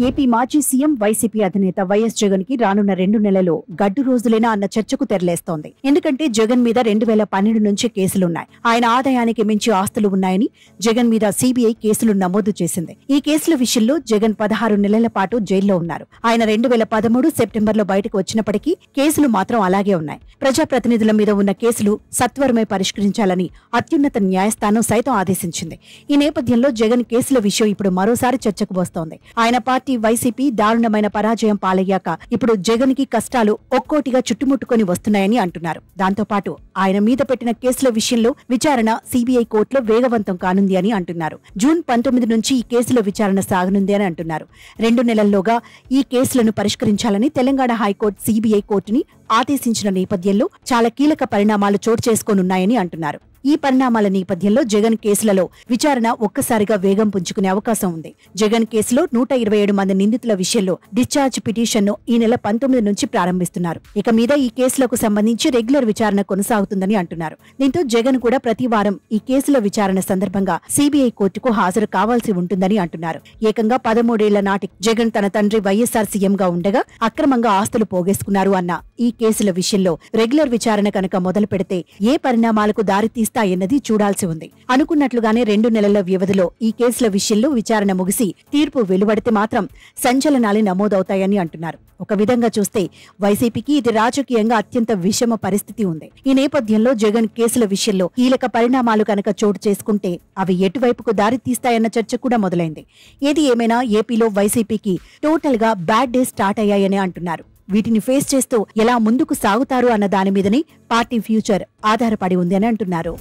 AP మాజీ CM YCP అధినేత YS Jagan కి రానున్న 2 నెలల్లో గడ్డు రోజులేనా అన్న చర్చకు తెరలేస్తోంది. ఎందుకంటే జగన్ మీద 2012 నుంచి కేసులున్నాయి. ఆయన ఆదాయానికి మించి ఆస్తులు ఉన్నాయని జగన్ మీద సీబీఐ కేసులు నమోదు చేసింది. ఈ కేసుల విషయంలో జగన్ 16 నెలల పాటు జైల్లో ఉన్నారు. ఆయన 2013 సెప్టెంబర్లో బయటకు వచ్చినప్పటికీ కేసులు మాత్రం అలాగే ఉన్నాయి. ప్రజాప్రతినిధుల మీద ఉన్న కేసులు సత్వరమే పరిష్కరించాలని అత్యున్నత న్యాయస్థానం సైతం ఆదేశించింది. ఈ నేపథ్యంలో జగన్ కేసుల విషయం ఇప్పుడు మరోసారి చర్చకు వస్తోంది. ఆయన పార్టీ వైసీపీ దారుణమైన పరాజయం పాలయ్యాక ఇప్పుడు జగన్ కి కష్టాలు ఒక్కోటిగా చుట్టుముట్టుకొని వస్తున్నాయని అంటున్నారు. దాంతోపాటు ఆయన మీద పెట్టిన కేసుల విషయంలో విచారణ సీబీఐ కోర్టులో వేగవంతం కానుంది అని అంటున్నారు. జూన్ 19 నుంచి ఈ కేసుల విచారణ సాగనుంది అని అంటున్నారు. 2 నెలల్లోగా ఈ కేసులను పరిష్కరించాలని తెలంగాణ హైకోర్టు సీబీఐ కోర్టుని ఆదేశించిన నేపథ్యంలో చాలా కీలక పరిణామాలు చోటు చేసుకోనున్నాయని అంటున్నారు. ఈ పరిణామాల నేపథ్యంలో జగన్ కేసులలో విచారణ ఒక్కసారిగా వేగం పుంజుకునే అవకాశం ఉంది. జగన్ కేసులో 127 మంది నిందితుల విషయంలో డిశ్చార్జ్ పిటిషన్ను ఈ నెల 19 నుంచి ప్రారంభిస్తున్నారు. ఇక మీద ఈ కేసులకు సంబంధించి రెగ్యులర్ విచారణ కొనసాగుతుందని అంటున్నారు. దీంతో జగన్ కూడా ప్రతి వారం ఈ కేసుల విచారణ సందర్భంగా సీబీఐ కోర్టుకు హాజరు కావాల్సి ఉంటుందని అంటున్నారు. ఏకంగా 13 ఏళ్ల నాటి జగన్ తన తండ్రి వైఎస్ఆర్ సీఎంగా ఉండగా అక్రమంగా ఆస్తులు పోగేసుకున్నారు అన్న ఈ కేసుల విషయంలో రెగ్యులర్ విచారణ కనుక మొదలు పెడితే ఏ పరిణామాలకు దారితీస్తాయన్నది చూడాల్సి ఉంది. అనుకున్నట్లుగానే 2 నెలల వ్యవధిలో ఈ కేసుల విషయంలో విచారణ ముగిసి తీర్పు వెలువడితే మాత్రం సంచలనాలు నమోదవుతాయని అంటున్నారు. ఒక విధంగా చూస్తే వైసీపీకి ఇది రాజకీయంగా అత్యంత విషమ పరిస్థితి ఉంది. ఈ నేపథ్యంలో జగన్ కేసుల విషయంలో కీలక పరిణామాలు కనుక చోటు చేసుకుంటే అవి ఎటువైపుకు దారితీస్తాయన్న చర్చ కూడా మొదలైంది. ఏది ఏమైనా ఏపీలో వైసీపీకి టోటల్ గా బ్యాడ్ డేస్ స్టార్ట్ అయ్యాయని అంటున్నారు. వీటిని ఫేస్ చేస్తూ ఎలా ముందుకు సాగుతారు అన్న దాని మీదనే పార్టీ ఫ్యూచర్ ఆధారపడి ఉంది అని అంటున్నారు.